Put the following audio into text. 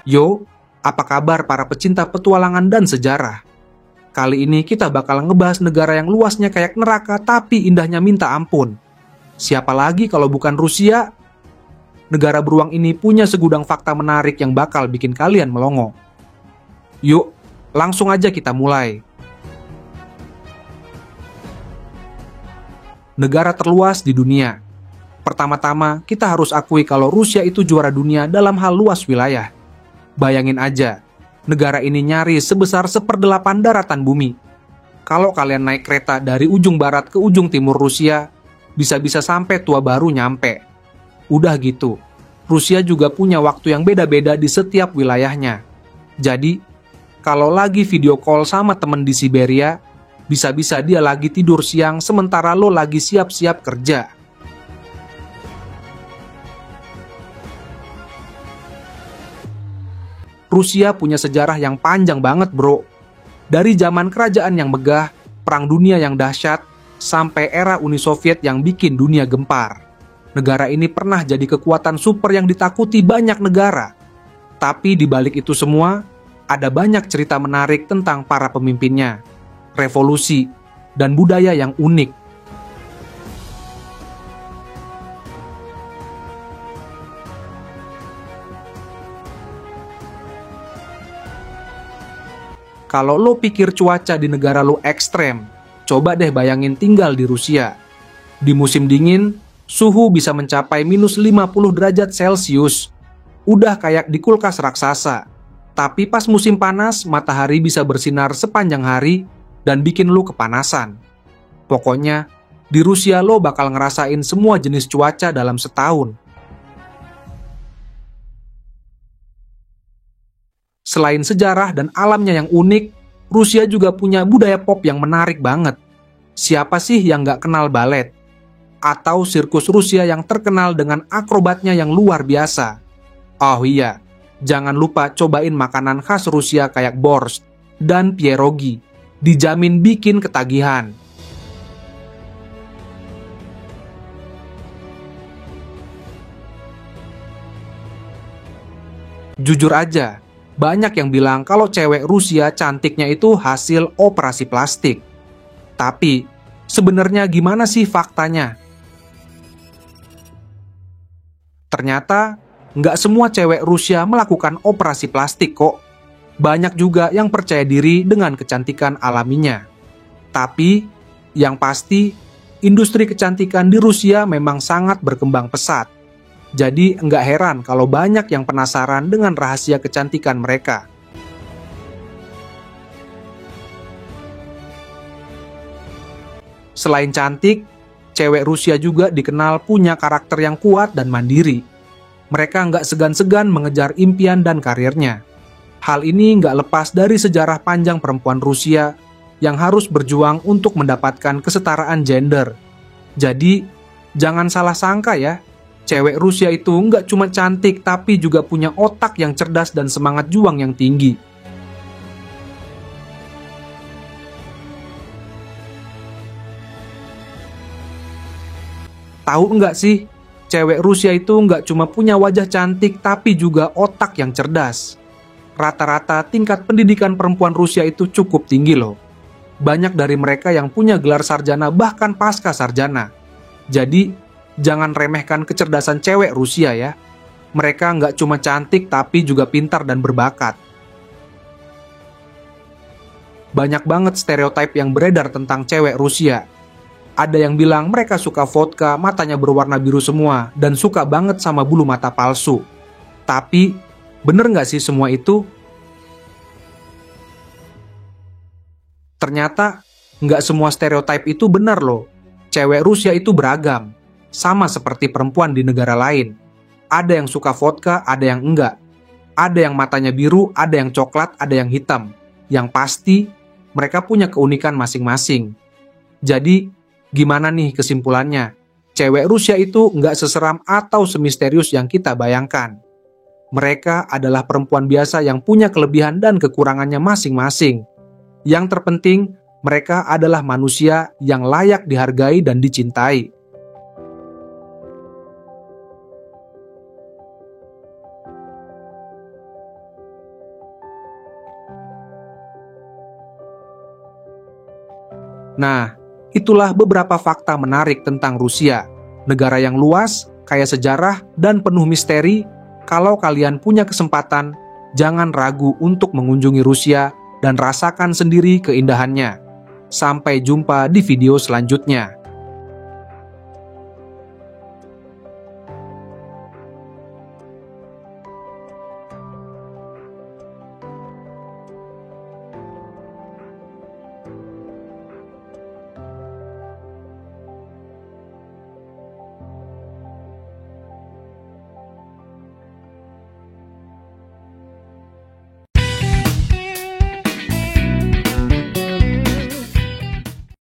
Yo, apa kabar para pecinta petualangan dan sejarah? Kali ini kita bakal ngebahas negara yang luasnya kayak neraka tapi indahnya minta ampun. Siapa lagi kalau bukan Rusia? Negara beruang ini punya segudang fakta menarik yang bakal bikin kalian melongo. Yuk, langsung aja kita mulai. Negara terluas di dunia. Pertama-tama, kita harus akui kalau Rusia itu juara dunia dalam hal luas wilayah. Bayangin aja, negara ini nyaris sebesar 1/8 daratan bumi. Kalau kalian naik kereta dari ujung barat ke ujung timur Rusia, bisa-bisa sampai Tua Baru nyampe. Udah gitu, Rusia juga punya waktu yang beda-beda di setiap wilayahnya. Jadi, kalau lagi video call sama temen di Siberia, bisa-bisa dia lagi tidur siang sementara lo lagi siap-siap kerja. Rusia punya sejarah yang panjang banget, bro. Dari zaman kerajaan yang megah, perang dunia yang dahsyat, sampai era Uni Soviet yang bikin dunia gempar. Negara ini pernah jadi kekuatan super yang ditakuti banyak negara. Tapi di balik itu semua, ada banyak cerita menarik tentang para pemimpinnya, revolusi, dan budaya yang unik. Kalau lo pikir cuaca di negara lo ekstrem, coba deh bayangin tinggal di Rusia. Di musim dingin, suhu bisa mencapai minus 50 derajat Celcius. Udah kayak di kulkas raksasa. Tapi pas musim panas, matahari bisa bersinar sepanjang hari dan bikin lo kepanasan. Pokoknya, di Rusia lo bakal ngerasain semua jenis cuaca dalam setahun. Selain sejarah dan alamnya yang unik, Rusia juga punya budaya pop yang menarik banget. Siapa sih yang gak kenal balet? Atau sirkus Rusia yang terkenal dengan akrobatnya yang luar biasa? Oh iya, jangan lupa cobain makanan khas Rusia kayak borscht dan pierogi. Dijamin bikin ketagihan. Jujur aja, banyak yang bilang kalau cewek Rusia cantiknya itu hasil operasi plastik. Tapi, sebenarnya gimana sih faktanya? Ternyata, nggak semua cewek Rusia melakukan operasi plastik kok. Banyak juga yang percaya diri dengan kecantikan alaminya. Tapi, yang pasti, industri kecantikan di Rusia memang sangat berkembang pesat. Jadi nggak heran kalau banyak yang penasaran dengan rahasia kecantikan mereka. Selain cantik, cewek Rusia juga dikenal punya karakter yang kuat dan mandiri. Mereka nggak segan-segan mengejar impian dan karirnya. Hal ini nggak lepas dari sejarah panjang perempuan Rusia yang harus berjuang untuk mendapatkan kesetaraan gender. Jadi, jangan salah sangka ya. Cewek Rusia itu nggak cuma cantik, tapi juga punya otak yang cerdas dan semangat juang yang tinggi. Tahu nggak sih, cewek Rusia itu nggak cuma punya wajah cantik, tapi juga otak yang cerdas. Rata-rata tingkat pendidikan perempuan Rusia itu cukup tinggi loh. Banyak dari mereka yang punya gelar sarjana bahkan pasca sarjana. Jadi, jangan remehkan kecerdasan cewek Rusia ya. Mereka nggak cuma cantik tapi juga pintar dan berbakat. Banyak banget stereotip yang beredar tentang cewek Rusia. Ada yang bilang mereka suka vodka, matanya berwarna biru semua, dan suka banget sama bulu mata palsu. Tapi, bener nggak sih semua itu? Ternyata, nggak semua stereotip itu benar loh. Cewek Rusia itu beragam. Sama seperti perempuan di negara lain. Ada yang suka vodka, ada yang enggak. Ada yang matanya biru, ada yang coklat, ada yang hitam. Yang pasti, mereka punya keunikan masing-masing. Jadi, gimana nih kesimpulannya? Cewek Rusia itu nggak seseram atau semisterius yang kita bayangkan. Mereka adalah perempuan biasa yang punya kelebihan dan kekurangannya masing-masing. Yang terpenting, mereka adalah manusia yang layak dihargai dan dicintai. Nah, itulah beberapa fakta menarik tentang Rusia, negara yang luas, kaya sejarah, dan penuh misteri. Kalau kalian punya kesempatan, jangan ragu untuk mengunjungi Rusia dan rasakan sendiri keindahannya. Sampai jumpa di video selanjutnya.